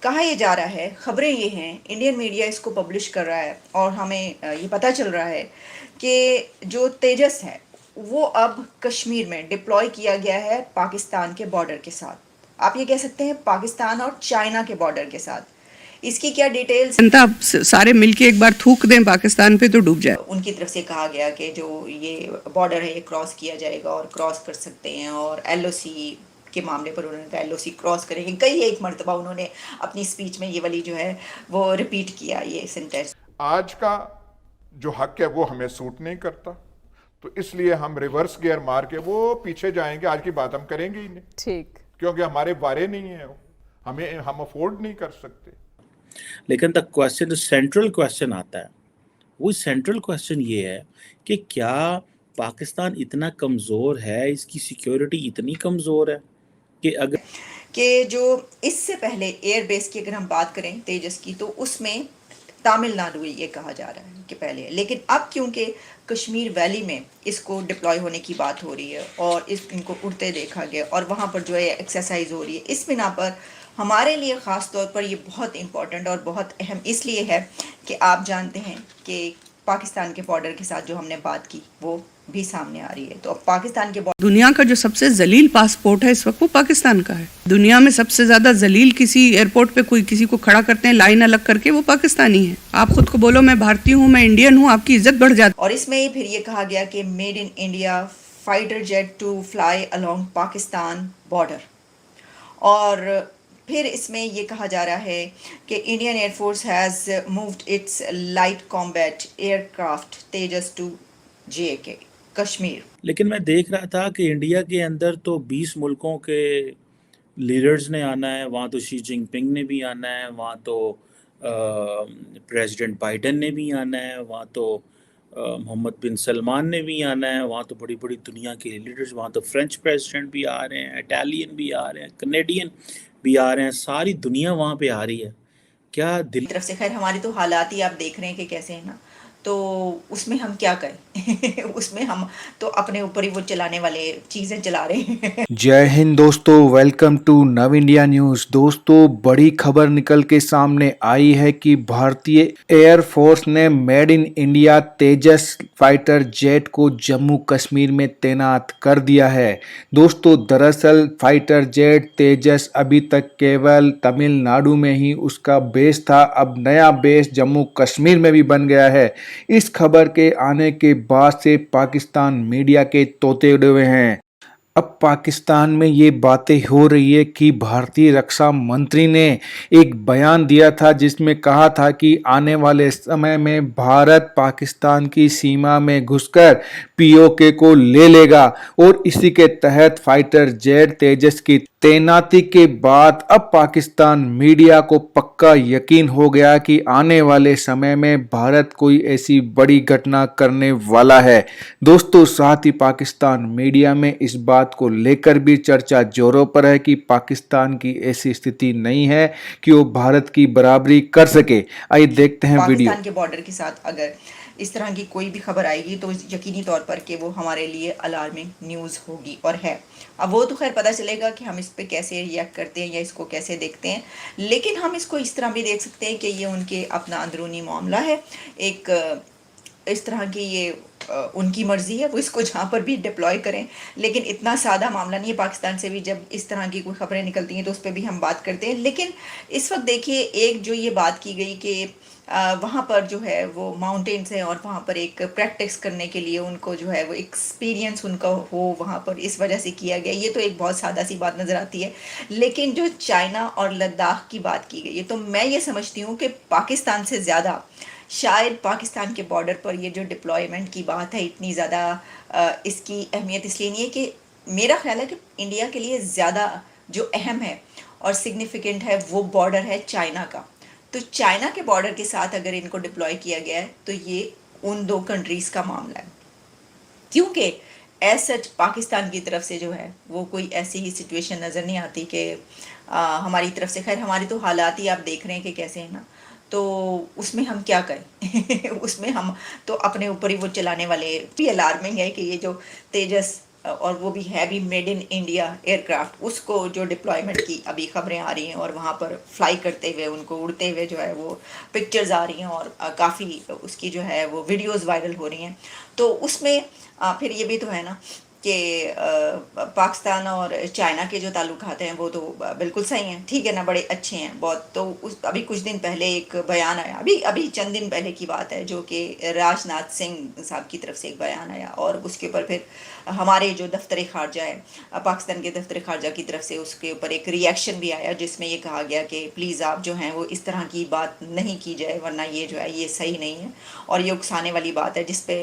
कहा ये जा रहा है, खबरें ये हैं, इंडियन मीडिया इसको पब्लिश कर रहा है और हमें ये पता चल रहा है कि जो तेजस है वो अब कश्मीर में डिप्लॉय किया गया है पाकिस्तान के बॉर्डर के साथ। आप ये कह सकते हैं पाकिस्तान और चाइना के बॉर्डर के साथ। इसकी क्या डिटेल्स जनता सारे मिलके एक बार थूक दें पाकिस्तान पे तो डूब जाए। उनकी तरफ से कहा गया कि जो ये बॉर्डर है ये क्रॉस किया जाएगा और क्रॉस कर सकते हैं, और एलओसी के मामले पर उन्होंने कहा एलओसी क्रॉस करेंगे। कई एक मरतबा उन्होंने अपनी स्पीच में ये वाली जो है वो रिपीट किया ये सेंटेंस। आज का जो हक है वो हमें सूट नहीं करता, तो इसलिए हम रिवर्स गियर मार के वो पीछे जाएंगे। आज की बात हम करेंगे ही नहीं, ठीक। क्योंकि हमारे बारे नहीं है, हमें हम अफोर्ड नहीं कर सकते। लेकिन द क्वेश्चन, सेंट्रल क्वेश्चन आता है, वो सेंट्रल क्वेश्चन ये है कि क्या पाकिस्तान इतना कमज़ोर है, इसकी सिक्योरिटी इतनी कमज़ोर है कि अगर कि जो इससे पहले एयर बेस की अगर हम बात करें तेजस की, तो उसमें तमिलनाडु ये कहा जा रहा है कि पहले, लेकिन अब क्योंकि कश्मीर वैली में इसको डिप्लॉय होने की बात हो रही है और इनको उड़ते देखा गया और वहाँ पर जो है एक्सरसाइज हो रही है, इस बिना पर हमारे लिए ख़ास तौर पर ये बहुत इम्पोर्टेंट और बहुत अहम इसलिए है कि आप जानते हैं कि पाकिस्तान के बॉर्डर के साथ जो हमने बात की वो भी सामने आ रही है। तो अब पाकिस्तान के दुनिया का जो सबसे जलील पासपोर्ट है इस वक्त वो पाकिस्तान का है। दुनिया में सबसे ज्यादा जलील किसी एयरपोर्ट पे कोई किसी को खड़ा करते हैं लाइन अलग करके, वो पाकिस्तानी है। आप खुद को बोलो मैं भारतीय हूँ, मैं इंडियन हूँ, आपकी इज्जत बढ़ जाती है। और इसमें ही फिर ये कहा गया कि made in India fighter jet to fly along Pakistan border. और फिर इसमें ये कहा जा रहा है कि Indian air force has moved its light combat aircraft Tejas to JK Kashmir. लेकिन मैं देख रहा था कि इंडिया के अंदर तो 20 मुल्कों के लीडर्स ने आना है, वहाँ तो शी जिनपिंग ने भी आना है, वहाँ तो प्रेसिडेंट बाइडन ने भी आना है, वहाँ तो मोहम्मद बिन सलमान ने भी आना है, वहाँ तो बड़ी बड़ी दुनिया के लीडर्स, वहाँ तो फ्रेंच प्रेसिडेंट भी आ रहे हैं, इटालियन भी आ रहे हैं, कनेडियन भी आ रहे हैं, सारी दुनिया वहाँ पे आ रही है। क्या दिल तरफ से खैर हमारी तो हालात ही आप देख रहे हैं कि कैसे है ना, तो उसमें हम क्या करें उसमें हम तो अपने ऊपर ही वो चलाने वाले चीज़ें चला रहे हैं। जय हिंद दोस्तों, वेलकम टू नव इंडिया न्यूज़। दोस्तों, बड़ी खबर निकल के सामने आई है कि भारतीय एयरफोर्स ने made in India Tejas fighter jet को जम्मू कश्मीर में तैनात कर दिया है। दोस्तों, दरअसल फाइटर जेट तेजस अभी तक केवल तमिलनाडु में ही उसका बेस था, अब नया बेस जम्मू कश्मीर में भी बन गया है। इस खबर के आने के बाद से पाकिस्तान मीडिया के तोते उड़े हुए हैं। अब पाकिस्तान में ये बातें हो रही है कि भारतीय रक्षा मंत्री ने एक बयान दिया था जिसमें कहा था कि आने वाले समय में भारत पाकिस्तान की सीमा में घुसकर POK को ले लेगा, और इसी के तहत फाइटर जेट तेजस की तैनाती के बाद अब पाकिस्तान मीडिया को पक्का यकीन हो गया कि आने वाले समय में भारत कोई ऐसी बड़ी घटना करने वाला है। दोस्तों, साथ ही पाकिस्तान मीडिया में इस बात को लेकर भी चर्चा जोरों पर है कि पाकिस्तान की ऐसी स्थिति नहीं है कि वो भारत की बराबरी कर सके। आइए देखते हैं वीडियो। पाकिस्तान के बॉर्डर के साथ अगर इस तरह की कोई भी खबर आएगी तो यकीनी तौर पर कि वो हमारे लिए अलार्मिंग न्यूज़ होगी और है। अब वो तो खैर पता चलेगा कि हम इस पे कैसे रिएक्ट करते हैं या इसको कैसे देखते हैं, लेकिन हम इसको इस तरह भी देख सकते हैं कि ये उनके अपना अंदरूनी मामला है। एक इस तरह की ये उनकी मर्जी है, वो इसको जहाँ पर भी डिप्लॉय करें, लेकिन इतना सादा मामला नहीं है। पाकिस्तान से भी जब इस तरह की कोई खबरें निकलती हैं तो उस पर भी हम बात करते हैं। लेकिन इस वक्त देखिए, एक जो ये बात की गई कि वहाँ पर जो है वो माउंटेन्स हैं और वहाँ पर एक प्रैक्टिस करने के लिए उनको जो है वो एक्सपीरियंस उनका हो वहाँ पर, इस वजह से किया गया। ये तो एक बहुत सादा सी बात नज़र आती है। लेकिन जो चाइना और लद्दाख की बात की गई है, तो मैं ये समझती हूँ कि पाकिस्तान से ज़्यादा शायद पाकिस्तान के बॉर्डर पर ये जो डिप्लॉयमेंट की बात है इतनी ज़्यादा इसकी अहमियत इसलिए नहीं है कि मेरा ख्याल है कि इंडिया के लिए ज़्यादा जो अहम है और सिग्निफिकेंट है वो बॉर्डर है चाइना का। तो चाइना के बॉर्डर के साथ अगर इनको डिप्लॉय किया गया है तो ये उन दो कंट्रीज़ का मामला है, क्योंकि एज सच पाकिस्तान की तरफ से जो है वो कोई ऐसी ही सिचुएशन नज़र नहीं आती कि हमारी तरफ से। खैर हमारी तो हालात ही आप देख रहे हैं कि कैसे है ना, तो उसमें हम क्या करें उसमें हम तो अपने ऊपर ही वो चलाने वाले भी। अलार्मिंग है कि ये जो तेजस और वो भी heavy made in India aircraft, उसको जो डिप्लॉयमेंट की अभी खबरें आ रही हैं और वहाँ पर फ्लाई करते हुए उनको उड़ते हुए जो है वो पिक्चर्स आ रही हैं और काफ़ी उसकी जो है वो वीडियोस वायरल हो रही हैं। तो उसमें फिर ये भी तो है ना कि पाकिस्तान और चाइना के जो ताल्लुकात हैं वो तो बिल्कुल सही हैं, ठीक है ना, बड़े अच्छे हैं बहुत। तो उस अभी कुछ दिन पहले एक बयान आया, अभी अभी चंद दिन पहले की बात है, जो कि राजनाथ सिंह साहब की तरफ से एक बयान आया और उसके ऊपर फिर हमारे जो दफ्तर खारजा है, पाकिस्तान के दफ्तर खारजा की तरफ से उसके ऊपर एक रिएक्शन भी आया जिसमें ये कहा गया कि प्लीज़ आप जो हैं वो इस तरह की बात नहीं की जाए, वरना ये जो है ये सही नहीं है और ये उकसाने वाली बात है, जिस पे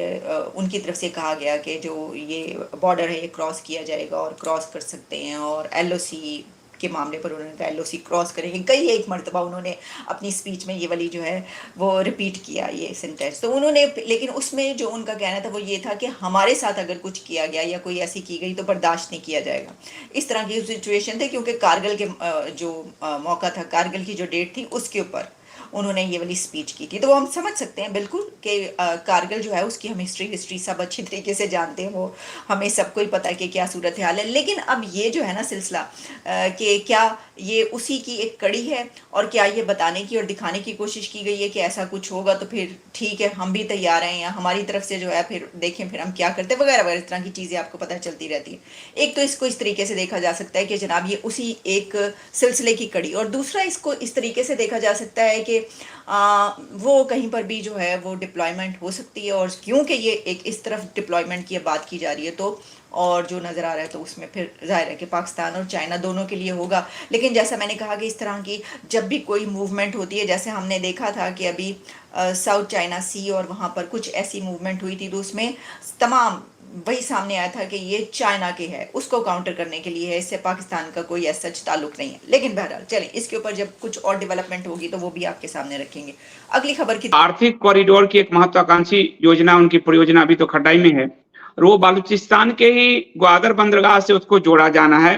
उनकी तरफ से कहा गया कि जो ये बॉर्डर है ये क्रॉस किया जाएगा और क्रॉस कर सकते हैं। और एलओसी के मामले पर उन्होंने कहा एलओसी क्रॉस करेंगे, कई एक मरतबा उन्होंने अपनी स्पीच में ये वाली जो है वो रिपीट किया ये सेंटेंस। तो उन्होंने, लेकिन उसमें जो उनका कहना था वो ये था कि हमारे साथ अगर कुछ किया गया या कोई ऐसी की गई तो बर्दाश्त नहीं किया जाएगा। इस तरह की सिचुएशन थी क्योंकि कारगिल के जो मौका था, कारगिल की जो डेट थी उसके ऊपर उन्होंने ये वाली स्पीच की थी। तो हम समझ सकते हैं बिल्कुल कि कारगिल जो है उसकी हम हिस्ट्री सब अच्छी तरीके से जानते हैं, वो हमें सबको ही पता है कि क्या सूरत हाल है। लेकिन अब ये जो है ना सिलसिला कि क्या ये उसी की एक कड़ी है और क्या ये बताने की और दिखाने की कोशिश की गई है कि ऐसा कुछ होगा तो फिर ठीक है हम भी तैयार हैं, या हमारी तरफ से जो है फिर देखें फिर हम क्या करते हैं वगैरह वगैरह, इस तरह की चीज़ें आपको पता चलती रहती है। एक तो इसको इस तरीके से देखा जा सकता है कि जनाब ये उसी एक सिलसिले की कड़ी, और दूसरा इसको इस तरीके से देखा जा सकता है कि वो कहीं पर भी जो है वो डिप्लॉयमेंट हो सकती है, और क्योंकि ये एक इस तरफ डिप्लॉयमेंट की बात की जा रही है तो और जो नज़र आ रहा है तो उसमें फिर जाहिर है कि पाकिस्तान और चाइना दोनों के लिए होगा। लेकिन जैसा मैंने कहा कि इस तरह की जब भी कोई मूवमेंट होती है, जैसे हमने देखा था कि अभी साउथ चाइना सी और वहाँ पर कुछ ऐसी मूवमेंट हुई थी तो उसमें तमाम वही सामने आया था कि ये चाइना के है, उसको काउंटर करने के लिए है, इससे पाकिस्तान का कोई ऐसा सच ताल्लुक नहीं है। लेकिन बहरहाल चलें, इसके ऊपर जब कुछ और डेवलपमेंट होगी तो वो भी आपके सामने रखेंगे। अगली खबर की आर्थिक कॉरिडोर की एक महत्वाकांक्षी योजना, उनकी परियोजना अभी तो खटाई में है और वो बलूचिस्तान के ही ग्वादर बंदरगाह से उसको जोड़ा जाना है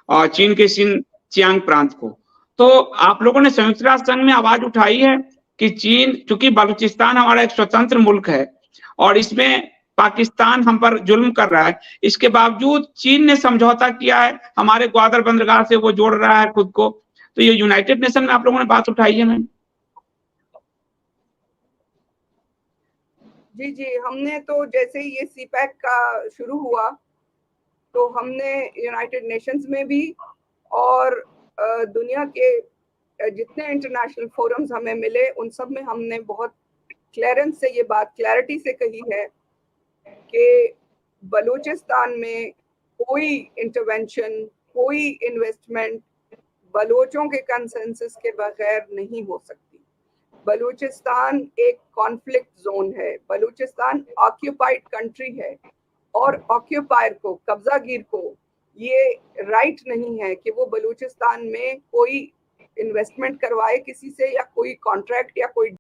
और चीन के सिंचियांग प्रांत को। तो आप लोगों ने संयुक्त राष्ट्र संघ में आवाज उठाई है कि चीन, चूंकि बलूचिस्तान हमारा एक स्वतंत्र मुल्क है और इसमें पाकिस्तान हम पर जुल्म कर रहा है, इसके बावजूद चीन ने समझौता किया है, हमारे ग्वादर बंदरगाह से वो जोड़ रहा है खुद को। तो ये यूनाइटेड नेशन में आप लोगों ने बात उठाई है मैम? जी जी, हमने तो जैसे ही ये सीपैक का शुरू हुआ तो हमने यूनाइटेड नेशंस में भी और दुनिया के जितने इंटरनेशनल फोरम्स हमें मिले उन सब में हमने बहुत क्लियरेंस से ये बात क्लैरिटी से कही है कि बलूचिस्तान में कोई इंटरवेंशन, कोई इन्वेस्टमेंट बलोचों के कंसेंसस के बगैर नहीं हो सकती। बलूचिस्तान एक कॉन्फ्लिक्ट जोन है, बलूचिस्तान ऑक्यूपाइड कंट्री है और ऑक्यूपायर को, कब्जागीर को ये राइट नहीं है कि वो बलूचिस्तान में कोई इन्वेस्टमेंट करवाए किसी से या कोई कॉन्ट्रैक्ट या कोई